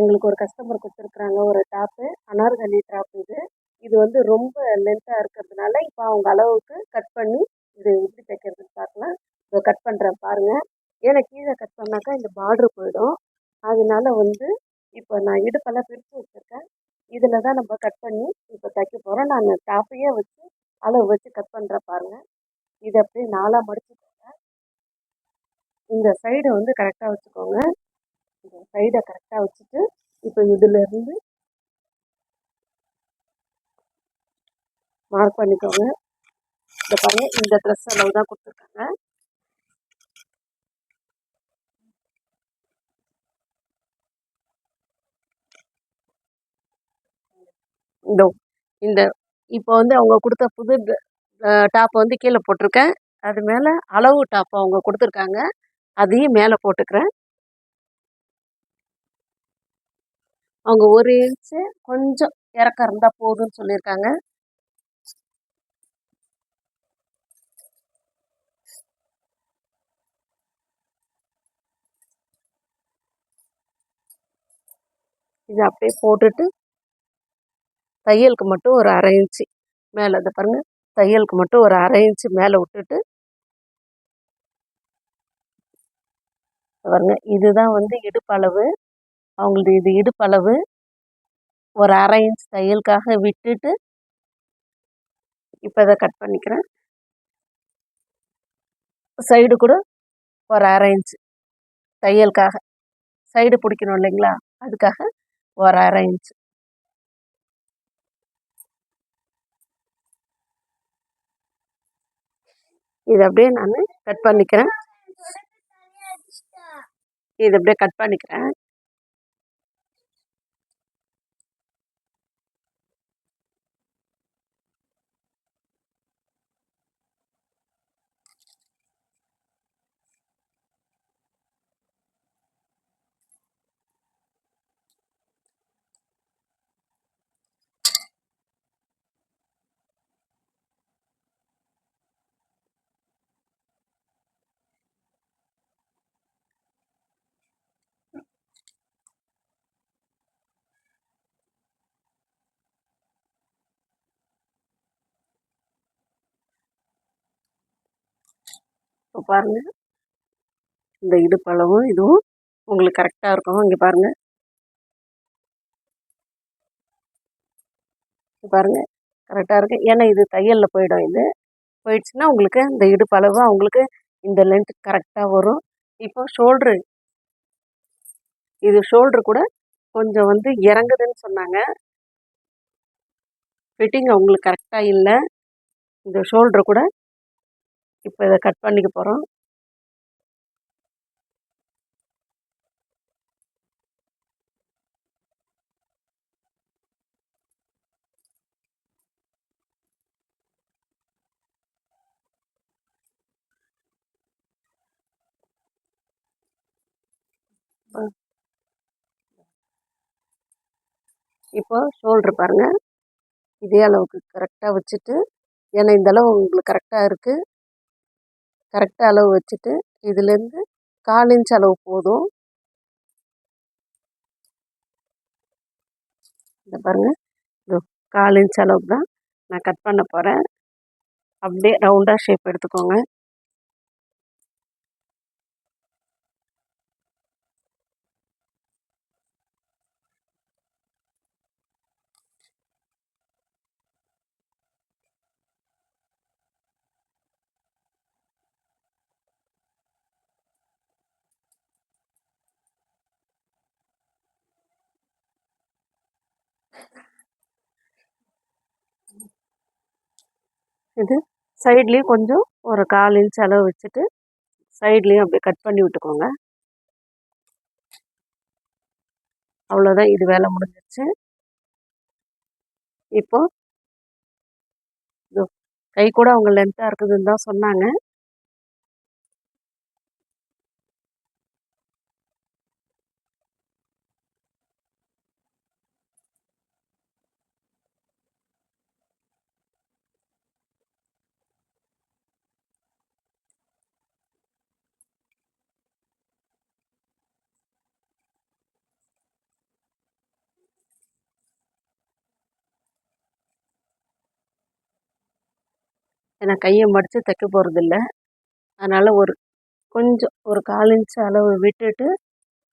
எங்களுக்கு ஒரு கஸ்டமர் குடுத்துருக்குறாங்க ஒரு டாப்பு. அனார்கலி டாப் இது. இது வந்து ரொம்ப லென்த்தா இருக்கிறதுனால, இப்ப அவங்க அளவுக்கு கட் பண்ணி, இது எப்படி தைக்கிறதுன்னு பார்க்கலாம். இதோ கட் பண்றேன் பாருங்க. ஏன்னா கீழ கட் பண்ணாக்கா இந்த பார்டர் போயிடும். அதனால வந்து இப்ப நான் இடுப்பெல்லாம் பிரிச்சு வச்சிருக்கேன். இதுல தான் நம்ம கட் பண்ணி இப்ப தைக்க போறோம். நான் டாப்பையே வச்சு அளவு வச்சு கட் பண்றேன் பாருங்க. இத அப்படியே 4ஆ மடிச்சுக்கோங்க. இந்த சைட வந்து கரெக்ட்டா வச்சுக்கோங்க. இந்த சைட கரெக்ட்டா வச்சுட்டு, இப்ப இதுலருந்து மார்க் பண்ணிக்கோங்க. இத பாருங்க, இந்த ட்ரெஸ் அளவு தான் குடுத்துருக்காங்க. இதோ இந்த இப்போ வந்து அவங்க குடுத்த புது டாப் வந்து கீழ போட்டிருக்கேன். அது மேல அளவு டாப் அவங்க குடுத்துருக்காங்க. அதையும் மேல போட்டுக்கிறேன். அவங்க 1 இன்ச்சு கொஞ்சம் இறக்கம் இருந்தா போதும்னு சொல்லியிருக்காங்க. இத அப்படியே போட்டுட்டு, தையலுக்கு மட்டும் ஒரு 1/2 இன்ச்சு மேல இத பாருங்க. தையலுக்கு மட்டும் ஒரு 1/2 இன்ச்சு மேல விட்டுட்டு, பாருங்க இதுதான் வந்து இடுப்பளவு. அவங்களது இது இடுப்பளவு. ஒரு 1/2 இன்ச் தையலுக்காக விட்டுட்டு, இப்ப இத கட் பண்ணிக்கிறேன். சைடு கூட ஒரு 1/2 இன்ச் தையலுக்காக. சைடு பிடிக்கணும் இல்லைங்களா? அதுக்காக ஒரு 1/2 இன்ச். இத அப்படியே நானு கட் பண்ணிக்கிறேன். இத அப்படியே கட் பண்ணிக்கிறேன். இப்ப பாருங்க, இந்த இடுப்பளவும் இதுவும் உங்களுக்கு கரெக்ட்டா இருக்கும். இங்க பாருங்க. இங்க பாருங்க. கரெக்ட்டா இருக்கு. ஏன்னா இது தையல்ல போயிடும் இது. போயிடுச்சுன்னா உங்களுக்கு இந்த இடுப்பளவு அவங்களுக்கு இந்த லென்த் கரெக்ட்டா வரும். இப்போ இது ஷோல்டர் கூட கொஞ்சம் வந்து இறங்குதுன்னு சொன்னாங்க. ஃபிட்டிங் அவங்களுக்கு கரெக்ட்டா இல்ல. இந்த ஷோல்டர் கூட இப்ப இத கட் பண்ணிக்க போறோம். இப்போ ஷோல்டர் பாருங்க. இதே அளவுக்கு கரெக்ட்டா வச்சுட்டு, ஏன்னா இந்த அளவு உங்களுக்கு கரெக்ட்டா இருக்கு. கரெக்ட்டா அளவு வச்சுட்டு, இதுலேருந்து 1/4 இன்ச் அளவு போதும். இத பாருங்க. இதோ 1/4 இன்ச் அளவுக்கு தான் நான் கட் பண்ண போறேன். அப்படியே ரவுண்டா ஷேப் எடுத்துக்கோங்க. இது சைட்லயும் கொஞ்சம் ஒரு 1/4 இன்ச் அளவு வச்சுட்டு, சைட்லயும் அப்படியே கட் பண்ணி விட்டுக்கோங்க. அவ்வளோதான், இது வேலை முடிஞ்சிருச்சு. இப்போ இதோ கை கூட அவங்க லென்த்தா இருக்குதுன்னு தான் சொன்னாங்க. ஏன்னா கையை மடித்து தைக்க போகிறதில்ல. அதனால் ஒரு 1/4 இன்ச்சு அளவு விட்டுட்டு,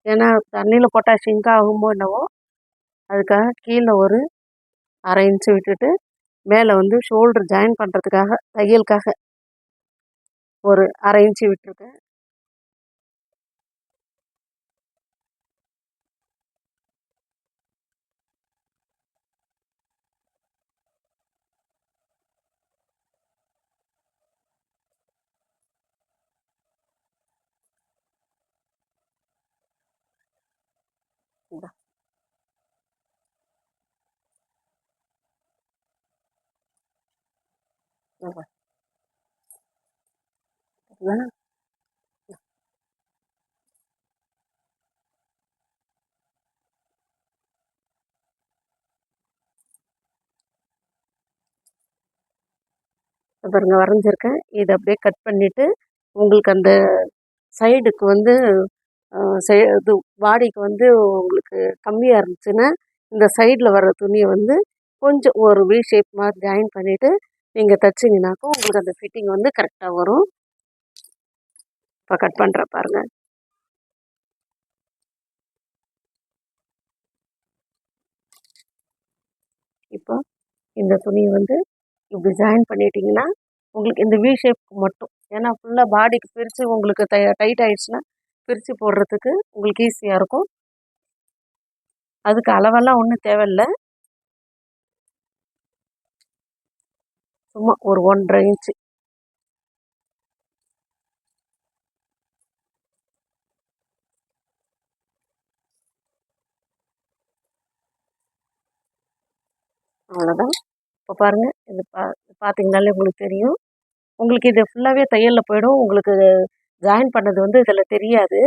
ஏன்னா தண்ணியில் போட்டால் ஷிங்க் ஆகுமோ என்னவோ, அதுக்காக கீழே ஒரு 1/2 இன்ச்சு விட்டுட்டு, மேலே வந்து ஷோல்டர் ஜாயின் பண்ணுறதுக்காக தையலுக்காக ஒரு 1/2 இன்ச்சு விட்டுருக்கேன். இந்தா, இந்தா பாருங்க. பாருங்க வரைஞ்சிருக்கேன். இதை அப்படியே கட் பண்ணிவிட்டு, உங்களுக்கு அந்த சைடுக்கு வந்து இது பாடிக்கு வந்து உங்களுக்கு கம்மியாக இருந்துச்சுன்னா, இந்த சைடில் வர துணியை வந்து கொஞ்சம் ஒரு வி ஷேப் மாதிரி ஜாயின் பண்ணிவிட்டு நீங்கள் தைச்சிங்கனாக்கும் உங்களுக்கு அந்த ஃபிட்டிங் வந்து கரெக்டாக வரும். இப்போ கட் பண்ணுற பாருங்கள். இப்போ இந்த துணியை வந்து இப்படி ஜாயின் பண்ணிட்டீங்கன்னா உங்களுக்கு இந்த வி ஷேப்க்கு மட்டும், ஏன்னா ஃபுல்லாக பாடிக்கு பிரித்து உங்களுக்கு டைட் ஆகிடுச்சுன்னா பிரித்து போடுறதுக்கு உங்களுக்கு ஈஸியாக இருக்கும். அதுக்கு அளவெல்லாம் ஒன்றும் தேவையில்லை. சும்மா ஒரு 1.5 இன்ச்சு அவ்வளோதான். இப்போ பாருங்கள், இது பார்த்தீங்கனாலே உங்களுக்கு தெரியும். உங்களுக்கு இது ஃபுல்லாகவே தையலில் போயிடும். உங்களுக்கு ஜாயின் பண்ணது வந்து இதில் தெரியாது.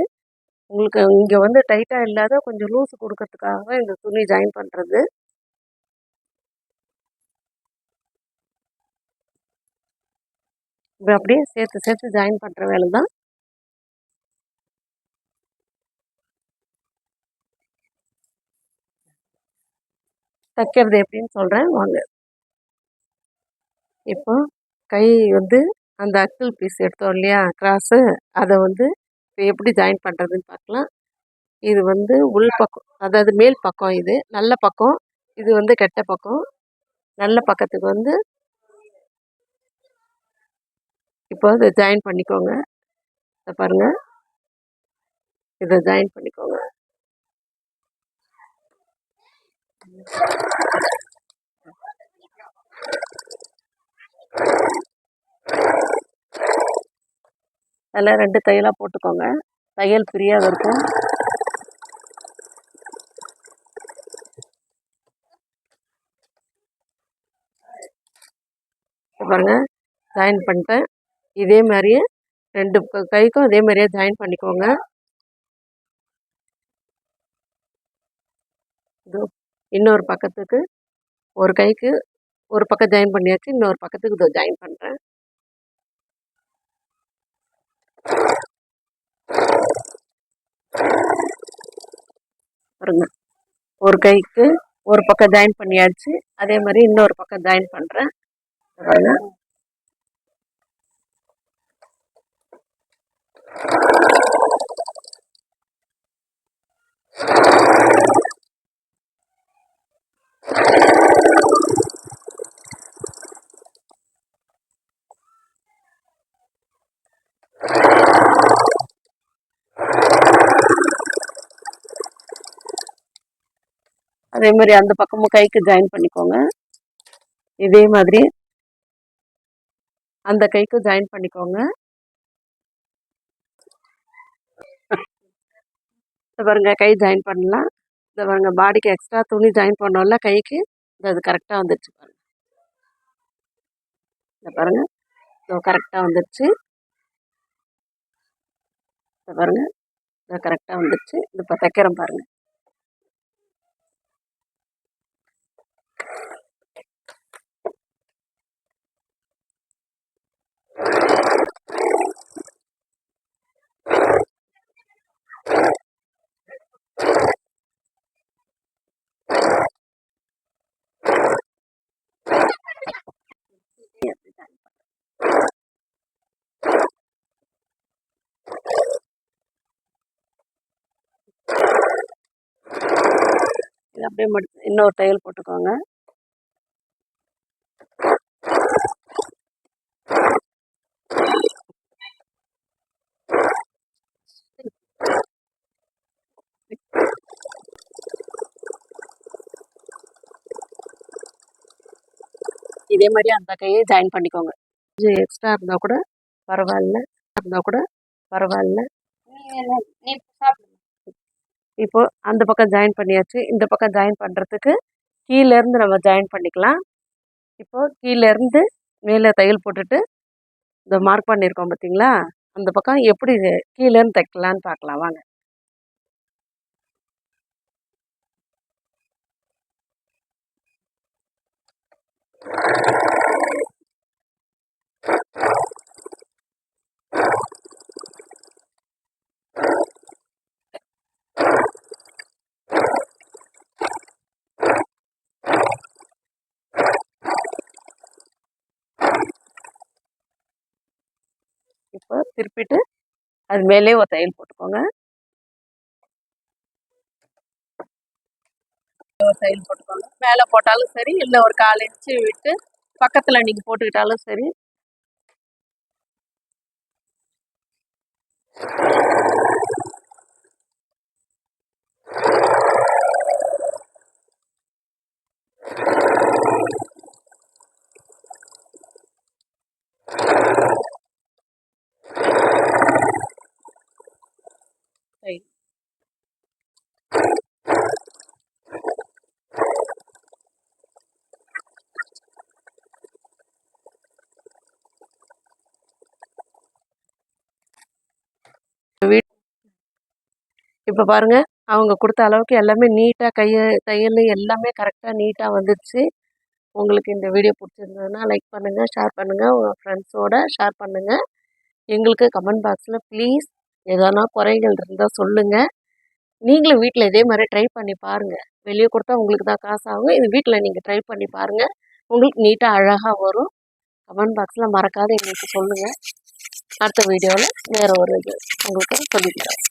உங்களுக்கு இங்கே வந்து டைட்டாக இல்லாத கொஞ்சம் லூஸ் கொடுக்கறதுக்காக இந்த துணி ஜாயின் பண்ணுறது. இப்போ அப்படியே சேர்த்து சேர்த்து ஜாயின் பண்ணுற வேலை தான். தைக்கிறது எப்படின்னு சொல்கிறேன் வாங்க. இப்போ கை வந்து அந்த அக்கிள் பீஸ் எடுத்தோம் இல்லையா, கிராஸு, அதை வந்து இப்போ எப்படி ஜாயின் பண்ணுறதுன்னு பார்க்கலாம். இது வந்து உள் பக்கம், அதாவது மேல் பக்கம், இது நல்ல பக்கம், இது வந்து கெட்ட பக்கம். நல்ல பக்கத்துக்கு வந்து இப்போ இதை ஜாயின் பண்ணிக்கோங்க. இதை பாருங்கள், இதை ஜாயின் பண்ணிக்கோங்க. அதில் 2 தையலாக போட்டுக்கோங்க. தையல் ஃப்ரீயாக இருக்கும். பாருங்கள், ஜாயின் பண்ணிட்டேன். இதே மாதிரியே 2 கைக்கும் அதே மாதிரியே ஜாயின் பண்ணிக்கோங்க. இது இன்னொரு பக்கத்துக்கு ஒரு கைக்கு ஒரு பக்கம் ஜாயின் பண்ணியாச்சு. இன்னொரு பக்கத்துக்கு இதோ ஜாயின் பண்ணுறேன். பாருங்க, ஒரு கைக்கு ஒரு பக்கம் ஜாயின் பண்ணியாச்சு. அதே மாதிரி இன்னொரு பக்கம் ஜாயின் பண்ணுறேன். பாருங்க, அதே மாதிரி அந்த பக்கமும் கைக்கு ஜாயின் பண்ணிக்கோங்க. இதே மாதிரி அந்த கைக்கு ஜாயின் பண்ணிக்கோங்க. பாருங்க, கை ஜாயின் பண்ணலாம். இந்த பாருங்க, பாடிக்கு எக்ஸ்ட்ரா துணி ஜாயின் பண்ணோம்ல கைக்கு, அது கரெக்டாக வந்துடுச்சு பாருங்க. இந்த பாருங்க, இதோ கரெக்டாக வந்துடுச்சு. இந்த பாருங்க, இதோ கரெக்டாக வந்துடுச்சு. இப்போ தைக்கிறேன் பாருங்க. இது அப்படியே மடிச்சு இன்னொரு தையல் போட்டுக்கோங்க. இதே மாதிரி அந்த கையை ஜாயின் பண்ணிக்கோங்க. கொஞ்சம் எக்ஸ்ட்ரா இருந்தால் கூட பரவாயில்ல. இப்போ அந்த பக்கம் ஜாயின் பண்ணியாச்சு. இந்த பக்கம் ஜாயின் பண்ணுறதுக்கு கீழேருந்து நம்ம ஜாயின் பண்ணிக்கலாம். இப்போ கீழேருந்து மேலே தையல் போட்டுட்டு இந்த மார்க் பண்ணியிருக்கோம் பார்த்தீங்களா, அந்த பக்கம் எப்படி கீழேருந்து தைக்கலான்னு பார்க்கலாம் வாங்க. இப்போ திருப்பிட்டு அது மேலே ஒரு தையல் போட்டுக்கோங்க. மேலே போட்டாலும் சரி, இல்லை ஒரு 1/4 இன்ச்சு விட்டு பக்கத்தில் நீங்கள் போட்டுக்கிட்டாலும் சரி. இப்போ பாருங்க, அவங்க கொடுத்த அளவுக்கு எல்லாமே நீட்டாக தையல் எல்லாமே கரெக்டாக நீட்டாக வந்துடுச்சு. உங்களுக்கு இந்த வீடியோ பிடிச்சிருந்ததுன்னா லைக் பண்ணுங்கள், ஷேர் பண்ணுங்கள், உங்கள் ஃப்ரெண்ட்ஸோட ஷேர் பண்ணுங்கள். எங்களுக்கு கமெண்ட் பாக்ஸில் ப்ளீஸ் எதனா குறைகள் இருந்தால் சொல்லுங்கள். நீங்களும் வீட்டில் இதே மாதிரி ட்ரை பண்ணி பாருங்கள். வெளியே கொடுத்தா உங்களுக்கு தான் காசு ஆகும். இது வீட்டில் நீங்கள் ட்ரை பண்ணி பாருங்கள். உங்களுக்கு நீட்டாக அழகாக வரும். கமெண்ட் பாக்ஸில் மறக்காத எங்களுக்கு சொல்லுங்கள். அடுத்த வீடியோவில் வேறு ஒரு இது உங்களுக்கு சொல்லிக்கிறேன்.